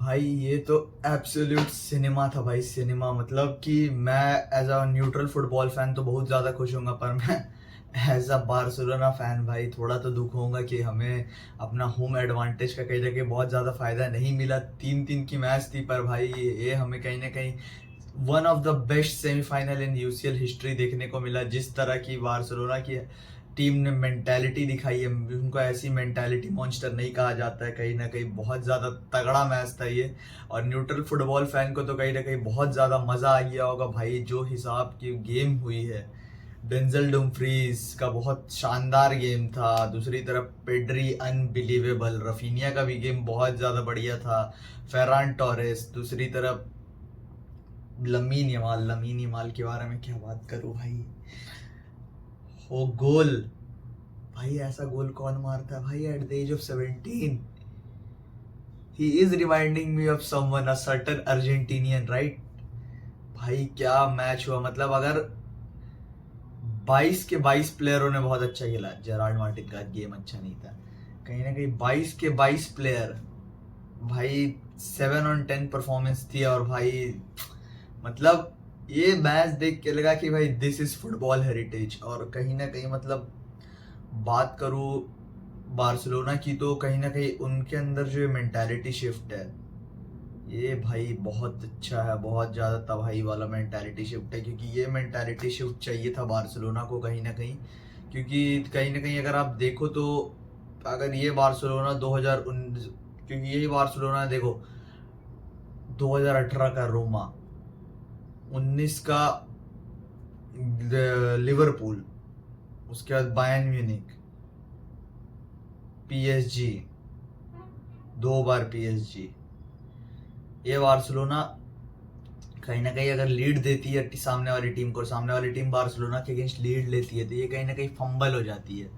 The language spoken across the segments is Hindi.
भाई ये तो एब्सोल्यूट सिनेमा था भाई, सिनेमा। मतलब कि मैं as a neutral football fan तो बहुत ज़्यादा खुश होऊंगा, पर मैं एज अ बार्सिलोना फैन भाई थोड़ा तो दुख होगा कि हमें अपना होम एडवांटेज का कहीं ना कहीं बहुत ज़्यादा फ़ायदा नहीं मिला। 3-3 की मैच थी, पर भाई ये हमें कहीं ना कहीं one of the best semifinal in UCL history देखने को मिला। जिस तरह की बार्सिलोना की टीम ने मेंटालिटी दिखाई है, उनको ऐसी मेंटालिटी मॉन्स्टर नहीं कहा जाता है। कहीं ना कहीं बहुत ज़्यादा तगड़ा मैच था ये, और न्यूट्रल फुटबॉल फैन को तो कहीं ना कहीं बहुत ज़्यादा मज़ा आ गया होगा भाई। जो हिसाब की गेम हुई है, डेंजल डुमफ्रीज का बहुत शानदार गेम था। दूसरी तरफ पेड्री अनबिलीवेबल, रफीनिया का भी गेम बहुत ज़्यादा बढ़िया था। फेरान टोरेस, दूसरी तरफ लमीन यमाल के बारे में क्या बात करूं भाई। वो गोल, भाई ऐसा गोल कौन मारता है भाई at the age of 17? He is reminding me of someone, a certain Argentinian, right? भाई क्या मैच हुआ। मतलब अगर 22 के 22 प्लेयरों ने बहुत अच्छा खेला, जेरार्ड मार्टिन का गेम अच्छा नहीं था। कहीं ना कहीं 22 के 22 प्लेयर, भाई 7 on 10 परफॉर्मेंस थी। और भाई मतलब ये मैच देख के लगा कि भाई दिस इज फुटबॉल हेरिटेज। और कहीं ना कहीं मतलब बात करूँ बार्सिलोना की, तो कहीं ना कहीं उनके अंदर जो मेंटालिटी शिफ्ट है, ये भाई बहुत अच्छा है। बहुत ज़्यादा तबाही वाला मेंटालिटी शिफ्ट है, क्योंकि ये मेंटालिटी शिफ्ट चाहिए था बार्सिलोना को कहीं ना कहीं। क्योंकि कहीं ना कहीं अगर आप देखो तो, अगर ये बार्सिलोना 2019, क्योंकि यही बार्सिलोना देखो 2018 का रोमा, 19 का लिवरपूल, उसके बाद बायर्न म्यूनिक, पीएसजी, 2 बार पीएसजी। ये बार्सिलोना कहीं ना कहीं अगर लीड देती है सामने वाली टीम को, सामने वाली टीम बार्सिलोना के अगेंस्ट लीड लेती है, तो ये कहीं ना कहीं फंबल हो जाती है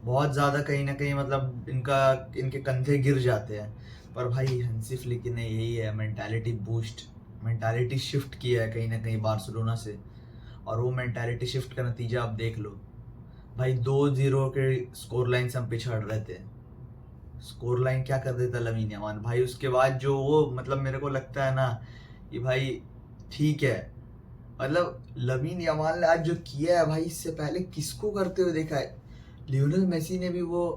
बहुत ज़्यादा। कहीं ना कहीं मतलब इनके कंधे गिर जाते हैं। पर भाई हंसी फ्लिक ने यही है मेंटालिटी बूस्ट, मेंटालिटी शिफ्ट किया है कहीं ना कहीं बार्सिलोना से। और वो मेंटालिटी शिफ्ट का नतीजा आप देख लो भाई। 2-0 के स्कोर लाइन से हम पिछड़ रहे थे, स्कोर लाइन क्या कर देता लमीन यमाल भाई। उसके बाद जो वो मतलब मेरे को लगता है ना कि भाई ठीक है, मतलब लमीन यमाल ने आज जो किया है भाई, इससे पहले किसको करते हुए देखा है? लियोनेल मेसी ने भी वो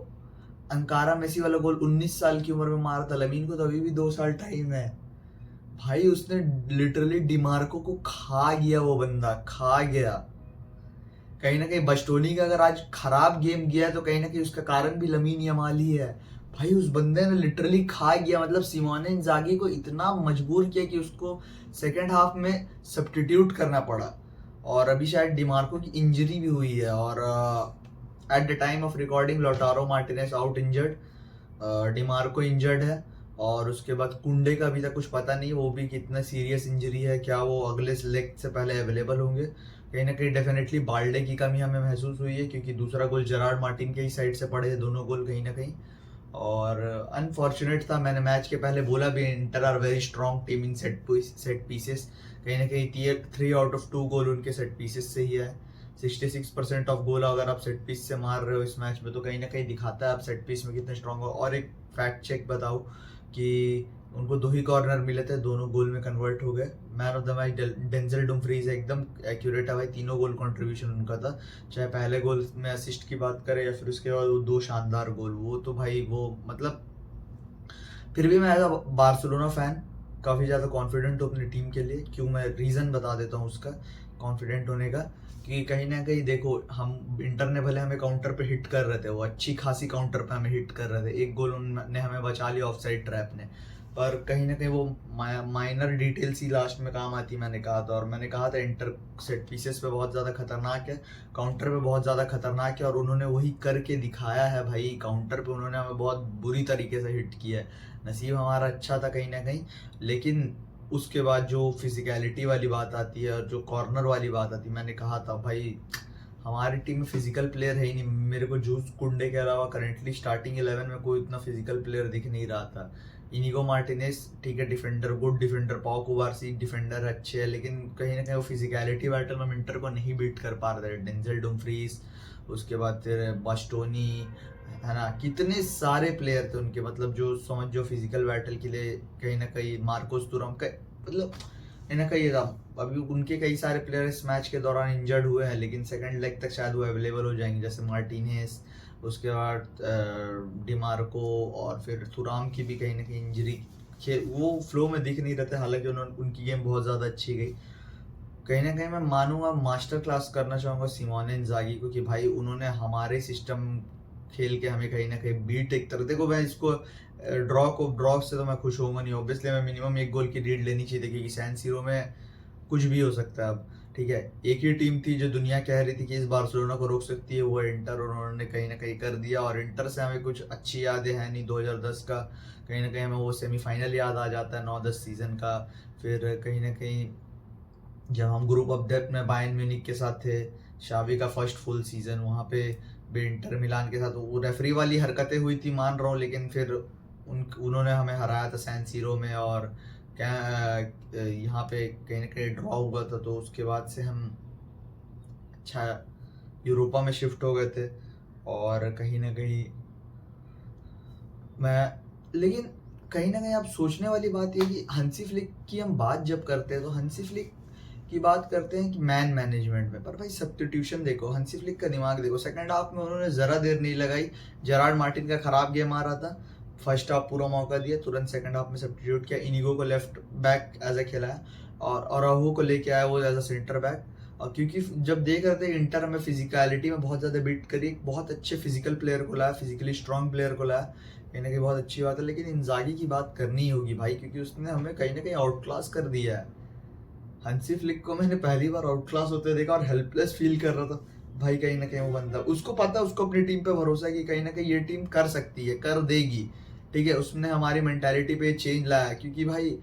अंकारा मेसी वाला गोल 19 साल की उम्र में मारा था। लमीन को तो अभी भी 2 साल टाइम है भाई। उसने लिटरली डिमार्को को खा गया, वो बंदा खा गया। कहीं ना कहीं बस्टोनी का अगर आज खराब गेम गया है, तो कहीं ना कहीं उसका कारण भी लमीन यमाल ही है भाई। उस बंदे ने लिटरली खा गया। मतलब सिमोने इंजागी को इतना मजबूर किया कि उसको सेकेंड हाफ में सब्स्टिट्यूट करना पड़ा। और अभी शायद डिमार्को की इंजरी भी हुई है। और at the time of recording Lautaro Martinez out injured, Dimarco injured है। और उसके बाद कुंडे का अभी तक कुछ पता नहीं, वो भी कितना सीरियस इंजरी है, क्या वो अगले लेग से पहले अवेलेबल होंगे। कहीं ना कहीं डेफिनेटली बाल्डे की कमी हमें महसूस हुई है, क्योंकि दूसरा गोल जेरार्ड मार्टिन के ही साइड से पड़े थे दोनों गोल कहीं ना कहीं। और अनफॉर्चुनेट था, मैंने मैच के पहले बोला भी Inter are very strong team in set pieces. कहीं ना कहीं 3 out of 2 गोल उनके सेट पीसेस से ही है। 66% ऑफ गोल अगर आप सेट पीस से मार रहे हो इस मैच में, तो कहीं ना कहीं दिखाता है आप सेट पीस में कितने स्ट्रॉन्ग हो। और एक फैक्ट चेक बताओ कि उनको 2 ही कॉर्नर मिले थे, दोनों गोल में कन्वर्ट हो गए। Man of the match Denzel Dumfries एकदम एक्यूरेट है भाई, तीनों गोल कंट्रीब्यूशन उनका था। चाहे पहले गोल में असिस्ट की बात करें या फिर उसके बाद वो 2 शानदार गोल, वो तो भाई वो मतलब। फिर भी मैं एज अ बार्सिलोना फैन काफ़ी ज़्यादा कॉन्फिडेंट हूँ अपनी टीम के लिए। क्यों, मैं रीज़न बता देता हूँ उसका कॉन्फिडेंट होने का। कि कहीं ना कहीं देखो, हम इंटर ने भले हमें काउंटर पे हिट कर रहे थे, वो अच्छी खासी काउंटर पे हमें हिट कर रहे थे, एक गोल उन्होंने हमें बचा लिया ऑफसाइड ट्रैप ने। पर कहीं ना कहीं वो माइनर डिटेल्स ही लास्ट में काम आती, मैंने कहा था। और मैंने कहा था इंटर सेट पीसेस पे बहुत ज़्यादा खतरनाक है, काउंटर पे बहुत ज़्यादा खतरनाक है। और उन्होंने वही करके दिखाया है भाई। काउंटर पे उन्होंने हमें बहुत बुरी तरीके से हिट किया है। नसीब हमारा अच्छा था कहीं ना कहीं। लेकिन उसके बाद जो फिजिकलिटी वाली बात आती है और जो कॉर्नर वाली बात आती है, मैंने कहा था भाई हमारी टीम में फिजिकल प्लेयर है ही नहीं। मेरे को जूस कुंडे के अलावा करंटली स्टार्टिंग 11 में कोई इतना फिजिकल प्लेयर दिख नहीं रहा था। इनिगो मार्टिनेज ठीक है, डिफेंडर, गुड डिफेंडर, पाओ कुबारसी डिफेंडर अच्छे है, लेकिन कहीं ना कहीं वो फिजिकलिटी बैटल में इंटर को नहीं बीट कर पा रहे थे। डेंजल डुमफ्रीज, उसके बाद फिर बास्टोनी, है ना, कितने सारे प्लेयर थे उनके, मतलब जो समझ जो फिजिकल बैटल के लिए कहीं ना कहीं मार्कोस तुरम का मतलब कहीं ना कहीं था। अभी उनके कई सारे प्लेयर इस मैच के दौरान इंजर्ड हुए हैं, लेकिन सेकंड लेग तक शायद वो अवेलेबल हो जाएंगे, जैसे मार्टिनेस, उसके बाद डिमार्को, और फिर तुराम की भी कहीं ना कहीं इंजरी वो फ्लो में दिख नहीं रहते, हालांकि उन्होंने उनकी गेम बहुत ज़्यादा अच्छी गई। कहीं ना कहीं मैं मानूंगा, मास्टर क्लास करना चाहूँगा सिमोने इंजागी को कि भाई उन्होंने हमारे सिस्टम खेल के हमें कहीं ना कहीं बीट एक तरह, देखो मैं इसको ड्रॉ से तो मैं खुश होऊंगा नहीं, ऑब्वियसली मैं मिनिमम एक गोल की लीड लेनी चाहिए थी, क्योंकि सैन सीरो में कुछ भी हो सकता है अब। ठीक है, एक ही टीम थी जो दुनिया कह रही थी कि इस बार्सिलोना को रोक सकती है, वो इंटर, और उन्होंने कहीं ना कहीं कर दिया। और इंटर से हमें कुछ अच्छी यादें हैं नहीं, 2010 का कहीं ना कहीं हमें वो सेमीफाइनल याद आ जाता है 9-10 सीजन का। फिर कहीं ना कहीं जब हम ग्रुप ऑफ डेथ में बायर्न म्यूनिख के साथ थे, शावी का फर्स्ट फुल सीजन, वहाँ पे भी इंटर मिलान के साथ वो रेफरी वाली हरकतें हुई थी मान रहा हूँ, लेकिन फिर उन्होंने हमें हराया था सैन सीरो में, और क्या यहाँ पे कहीं ना कहीं ड्रॉ हुआ था, तो उसके बाद से हम अच्छा यूरोपा में शिफ्ट हो गए थे। और कहीं ना कहीं मैं, लेकिन कहीं ना कहीं आप सोचने वाली बात ये कि हंसी फ्लिक की हम बात जब करते हैं तो हंसी फ्लिक की बात करते हैं कि मैन मैनेजमेंट में, पर भाई सब्स्टिट्यूशन देखो, हंसी फ्लिक का दिमाग देखो, सेकंड हाफ में उन्होंने जरा देर नहीं लगाई, जेरार्ड मार्टिन का खराब गेम आ रहा था, फर्स्ट हाफ पूरा मौका दिया, तुरंत सेकंड हाफ में सब्स्टिट्यूट किया, इनिगो को लेफ्ट बैक एज ए खिलाया, और अराहू को लेके आया वो एज अ सेंटर बैक। और क्योंकि जब देख रहे थे इंटर में फिजिकलिटी में बहुत ज़्यादा बीट करी, बहुत अच्छे फिजिकल प्लेयर को लाया, फिजिकली स्ट्रॉन्ग प्लेयर को लाया, कहीं ना कहीं बहुत अच्छी बात है। लेकिन इंजागी की बात करनी होगी भाई, क्योंकि उसने हमें कहीं ना कहीं आउट क्लास कर दिया है। हंसी फ्लिक को मैंने पहली बार आउट क्लास होते देखा और हेल्पलेस फील कर रहा था भाई, कहीं ना कहीं वो बंदा, उसको पता है, उसको अपनी टीम पे भरोसा है कि कहीं ना कहीं ये टीम कर सकती है, कर देगी। ठीक है, उसने हमारी मेंटालिटी पे चेंज लाया, क्योंकि भाई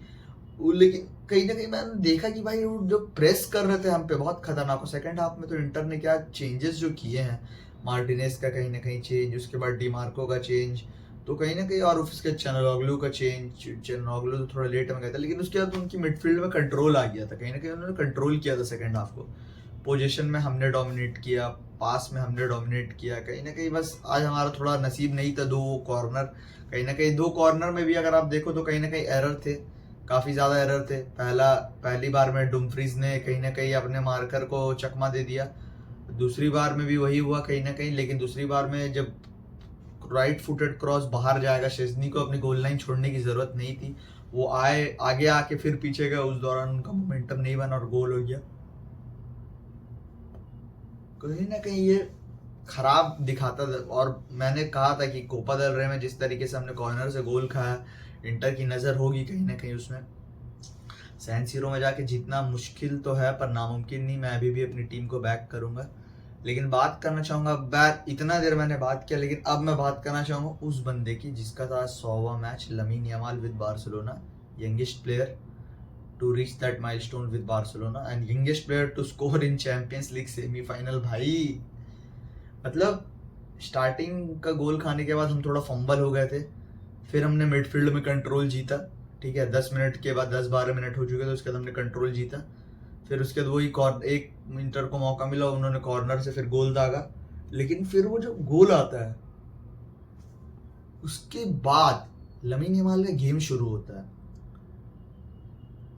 लेकिन कहीं ना कहीं मैंने देखा कि भाई वो जो प्रेस कर रहे थे हम पे बहुत खतरनाक हो। सेकंड हाफ में तो इंटर ने क्या चेंजेस जो किए हैं, मार्टिनेस का कहीं ना कहीं चेंज, उसके बाद डिमार्को का चेंज, तो कहीं ना कहीं, और उसके चैनोग्लू का चेंज, चैनोग्लू तो थोड़ा लेट में गया था, लेकिन उसके बाद उनकी मिडफील्ड में कंट्रोल आ गया था, कहीं ना कहीं उन्होंने कंट्रोल किया था सेकंड हाफ को, पोजीशन में हमने डोमिनेट किया, पास में हमने डोमिनेट किया, कहीं ना कहीं बस आज हमारा थोड़ा नसीब नहीं था, दो कॉर्नर, कहीं ना कहीं दो कॉर्नर में भी अगर आप देखो तो कहीं ना कहीं एरर थे, काफ़ी ज़्यादा एरर थे। पहली बार में डुमफ्रीज ने कहीं ना कहीं अपने मार्कर को चकमा दे दिया, दूसरी बार में भी वही हुआ कहीं ना कहीं, लेकिन दूसरी बार में जब राइट फुटेड क्रॉस बाहर जाएगा, शेजनी को अपनी गोल लाइन छोड़ने की जरूरत नहीं थी, वो आए आगे आके फिर पीछे गए, उस दौरान उनका मोमेंटम नहीं बना और गोल हो गया। कहीं ना कहीं ये खराब दिखाता था, और मैंने कहा था कि कोपा देल रे में जिस तरीके से हमने कॉर्नर से गोल खाया, इंटर की नज़र होगी कहीं ना कहीं उसमें। सैन सीरो में जाके जीतना मुश्किल तो है पर नामुमकिन नहीं, मैं अभी भी अपनी टीम को बैक करूंगा। लेकिन बात करना चाहूँगा, बैक इतना देर मैंने बात किया, लेकिन अब मैं बात करना चाहूँगा उस बंदे की जिसका था 100वां match, Lamine Yamal with Barcelona, youngest player to reach that milestone with Barcelona and youngest player to score in Champions League semifinal. भाई मतलब स्टार्टिंग का गोल खाने के बाद हम थोड़ा फंबल हो गए थे, फिर हमने मिडफील्ड में कंट्रोल जीता। ठीक है, 10 मिनट के बाद 10-12 मिनट हो चुके थे, उसके बाद हमने कंट्रोल जीता, फिर उसके बाद वही एक इंटर को मौका मिला, उन्होंने कॉर्नर से फिर गोल दागा, लेकिन फिर वो जो गोल आता है उसके बाद लमीन यमाल का गेम शुरू होता है।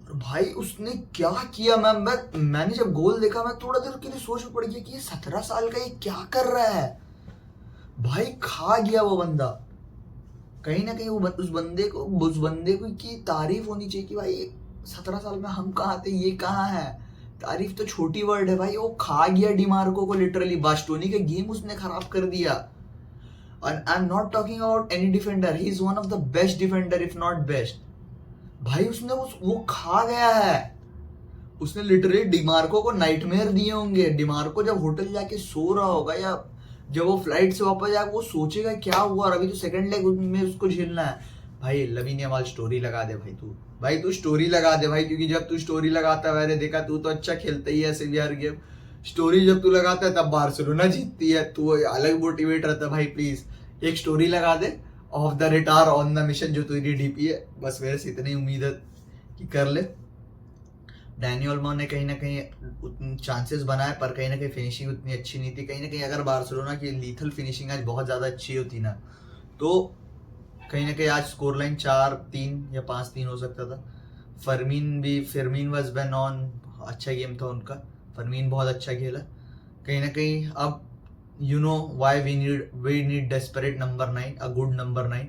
और भाई उसने क्या किया, मैंने जब गोल देखा मैं थोड़ा देर के लिए सोच में पड़ गया कि ये 17 साल का ये क्या कर रहा है। भाई खा गया वो बंदा, कहीं ना कहीं वो उस बंदे को की तारीफ होनी चाहिए कि भाई 17 साल में हम कहाँ थे, ये कहाँ है। तारीफ तो छोटी वर्ड है भाई, वो खा गया डिमार्को को, लिटरली बास्टोनी का गेम उसने खराब कर दिया। और I am not talking about any defender, he is one of the best defender if not best. भाई उसने वो खा गया है, उसने लिटरली डिमार्को को नाइटमेयर दिए होंगे। डिमार्को जब होटल जाके सो रहा होगा या जब वो फ्लाइट से वापस जाएगा, वो सोचेगा क्या हुआ, और अभी तो सेकंड लेग में उसको झेलना है। भाई लमीन यमाल स्टोरी लगा दे भाई तू स्टोरी लगा दे भाई, क्योंकि जब तू स्टोरी लगाता है, मैंने देखा तू तो अच्छा खेलता ही है ऐसे भी हर गेम, स्टोरी जब तू लगाता है तब बार्सिलोना जीतती है, तू अलग मोटिवेट रहता है। भाई प्लीज एक स्टोरी लगा दे, of the retire on the mission, जो तेरी डीपी है, बस मेरे से इतनी उम्मीद है कि कर ले। डैनी ओल्मो ने कहीं ना कहीं चांसेस बनाए, पर कहीं ना कहीं फिनिशिंग उतनी अच्छी नहीं थी। कहीं ना कहीं अगर बार्सिलोना की लीथल फिनिशिंग आज बहुत ज़्यादा अच्छी होती ना, तो कहीं ना कहीं आज स्कोर लाइन 4-3 या 5-3 हो सकता था। फर्मीन वाज बैन ऑन, अच्छा गेम था उनका, फर्मीन बहुत अच्छा खेला। कहीं ना कहीं अब you know why we need desperate number 9, a good number 9।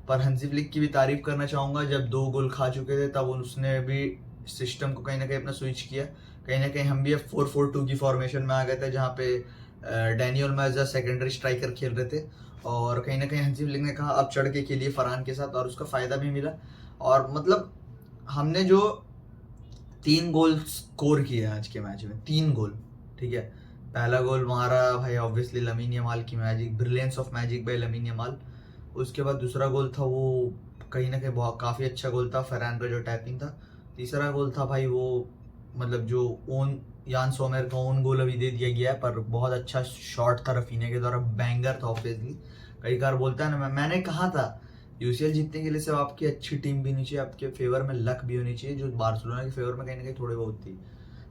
पर हंसी फ्लिक की भी तारीफ करना चाहूँगा, जब 2 गोल खा चुके थे तब उसने भी सिस्टम को कहीं ना कहीं अपना स्विच किया। कहीं ना कहीं हम भी अब 4-4-2 की फॉर्मेशन में आ गए थे, जहाँ पे डैनियल मैजा सेकेंडरी स्ट्राइकर खेल रहे थे, और कहीं ना कहीं हंसी फ्लिक ने कहा अब चढ़ के खेलिए फरहान के साथ, और उसका फ़ायदा भी मिला। और मतलब हमने जो 3 गोल स्कोर किए आज के मैच में, 3 गोल, ठीक है। पहला गोल मारा भाई ऑब्वियसली लमीन यमाल की magic, brilliance of magic by Lamine Yamal. उसके बाद दूसरा गोल था वो कहीं ना कहीं बहुत काफ़ी अच्छा गोल था, फरहान का जो टैपिंग था। तीसरा गोल था भाई वो मतलब जो ओन यान सोमेर का ओन गोल अभी दे दिया गया है, पर बहुत अच्छा शॉट था रफीनिया के द्वारा, बैंगर था ऑब्वियसली। कई बार बोलता है ना, मैंने कहा था यूसीएल जीतने के लिए सिर्फ आपकी अच्छी टीम भी नहीं चाहिए, आपके फेवर में लक भी होनी चाहिए, जो बार्सिलोना के फेवर में कहीं ना कहीं थोड़ी बहुत थी।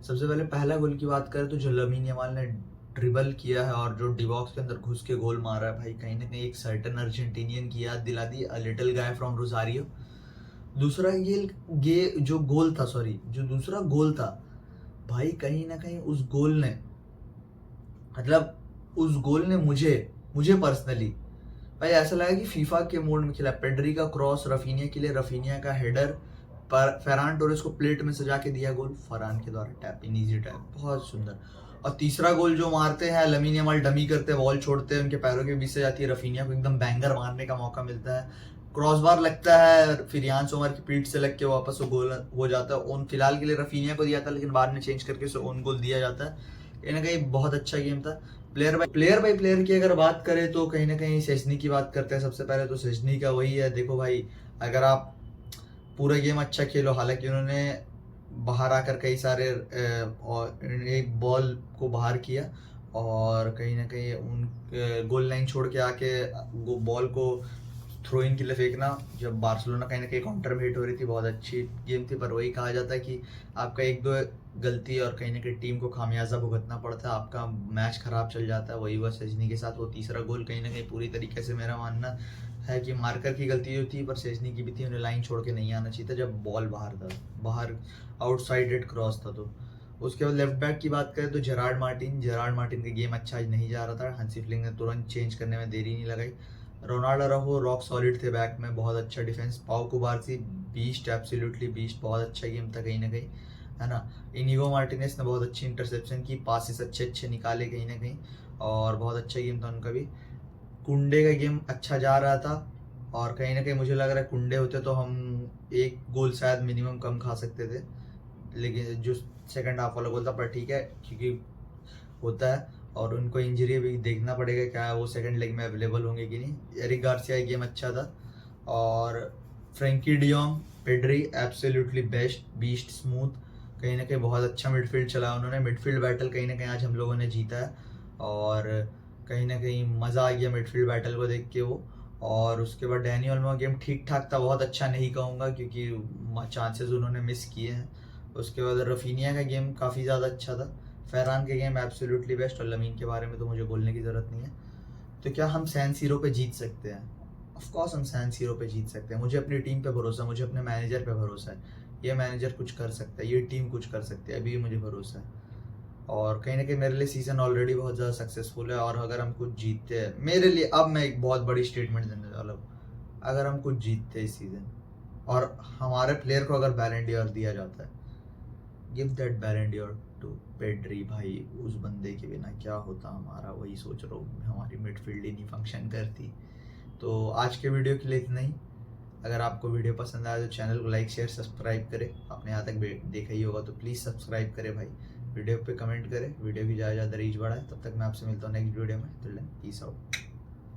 सबसे पहले पहला गोल की बात करें तो जो लमीन यमाल ने ड्रिबल किया है और जो डिबॉक्स के अंदर घुस के गोल मारा है भाई, कहीं ना कहीं एक सर्टन अर्जेंटीनियन की याद दिला दी, a little guy from Rosario. दूसरा ये जो गोल था, सॉरी जो दूसरा गोल था भाई, कहीं ना कहीं उस गोल ने मतलब उस गोल ने मुझे पर्सनली भाई ऐसा लगा कि फीफा के मोड में खेला। पेड्री का क्रॉस रफीनिया के लिए, रफीनिया का हेडर पर फरहान टोरेस को प्लेट में सजा के दिया गोल, फरहान के द्वारा टैप इन, इजी टैप, बहुत सुंदर। और तीसरा गोल जो मारते हैं लमीन यमाल, डमी करते हैं, बॉल छोड़ते हैं, उनके पैरों के बीच से जाती है, रफीनिया को एकदम बैंगर मारने का मौका मिलता है, क्रॉस बार लगता है, फिर यान सोमर की पीठ से लग के वापस वो गोल हो जाता है। ओन फिलहाल के लिए रफीनिया को दिया था, लेकिन बाद में चेंज करके उसे ओन गोल दिया जाता है। कहीं ना कहीं बहुत अच्छा गेम था। प्लेयर बाय प्लेयर की अगर बात करें तो कहीं ना कहीं सेजनी की बात करते हैं। सबसे पहले तो सेजनी का वही है, देखो भाई अगर आप पूरा गेम अच्छा खेलो, हालांकि उन्होंने बाहर आकर कई सारे और एक बॉल को बाहर किया, और कहीं ना कहीं उन गोल लाइन छोड़ के आके बॉल को थ्रो इन के लिए फेंकना, जब बार्सिलोना कहीं ना कहीं काउंटर में हिट हो रही थी, बहुत अच्छी गेम थी। पर वही कहा जाता है कि आपका एक दो गलती और कहीं ना कहीं टीम को खामियाजा भुगतना पड़ता है, आपका मैच खराब चल जाता है। वही हुआ सेजनी के साथ। वो तीसरा गोल कहीं ना कहीं पूरी तरीके से मेरा मानना है कि मार्कर की गलती जो थी, पर सेजनी की भी थी, उन्हें लाइन छोड़ के नहीं आना चाहिए था जब बॉल बाहर था, बाहर आउटसाइड रेड क्रॉस था। तो उसके बाद लेफ्ट बैक की बात करें तो जेरार्ड मार्टिन का गेम अच्छा आज नहीं जा रहा था। हांसी फ्लिक ने तुरंत चेंज करने में देरी नहीं लगाई। रोनाल्डो रहो रॉक सॉलिड थे बैक में, बहुत अच्छा डिफेंस। पाउ कुबार्सी बीस्ट, एब्सोल्युटली बीस्ट, बहुत अच्छा गेम था कहीं ना कहीं, है ना। इनिगो मार्टिनेस ने बहुत अच्छी इंटरसेप्शन की, पासिस अच्छे अच्छे निकाले कहीं ना कहीं, और बहुत अच्छा गेम था उनका भी। कुंडे का गेम अच्छा जा रहा था, और कहीं ना कहीं मुझे लग रहा है कुंडे होते तो हम एक गोल शायद मिनिमम कम खा सकते थे, लेकिन जो सेकंड हाफ वाला गोल था, पर ठीक है क्योंकि होता है, और उनको इंजरी भी देखना पड़ेगा क्या वो सेकंड लेग में अवेलेबल होंगे कि नहीं। एरिक गार्सिया गेम अच्छा था, और Frenkie de Jong, Pedri absolutely best, beast, smooth, कहीं ना कहीं बहुत अच्छा मिडफील्ड चला उन्होंने। मिडफील्ड बैटल कहीं ना कहीं आज हम लोगों ने जीता है, और कहीं ना कहीं मज़ा आ गया मिडफील्ड बैटल को देख के वो। और उसके बाद डैनी ओल्मो गेम ठीक ठाक था, बहुत अच्छा नहीं कहूँगा क्योंकि चांसेस उन्होंने मिस किए हैं। उसके बाद रफीनिया का गेम काफ़ी ज़्यादा अच्छा था। फरहान के गेम एब्सोल्युटली बेस्ट, और लमीन के बारे में तो मुझे बोलने की ज़रूरत नहीं है। तो क्या हम सैन सीरो पे जीत सकते हैं? ऑफ कोर्स हम सैन सीरो पे जीत सकते हैं। मुझे अपनी टीम पे भरोसा है, मुझे अपने मैनेजर पे भरोसा है। ये मैनेजर कुछ कर सकता है, ये टीम कुछ कर सकती है, अभी मुझे भरोसा है। और कहीं ना कहीं मेरे लिए सीज़न ऑलरेडी बहुत ज़्यादा सक्सेसफुल है, और अगर हम कुछ जीतते हैं, मेरे लिए अब मैं एक बहुत बड़ी स्टेटमेंट देने वाला हूँ, अगर हम कुछ जीतते हैं इस सीज़न और हमारे प्लेयर को अगर बैलन डी'ओर दिया जाता है, give that Ballon d'Or to Pedri. भाई उस बंदे के बिना क्या होता हमारा, वही सोच रहा हूँ, हमारी मिडफील्ड ही नहीं फंक्शन करती। तो आज के वीडियो के लिए इतना ही। अगर आपको वीडियो पसंद आया तो चैनल को लाइक शेयर सब्सक्राइब करें। आपने यहाँ तक देखा ही होगा तो प्लीज़ सब्सक्राइब करें भाई। वीडियो पे कमेंट करें, वीडियो की ज़्यादा रीच बढ़ाए। तब तक मैं आपसे मिलता हूँ नेक्स्ट वीडियो में। Peace out.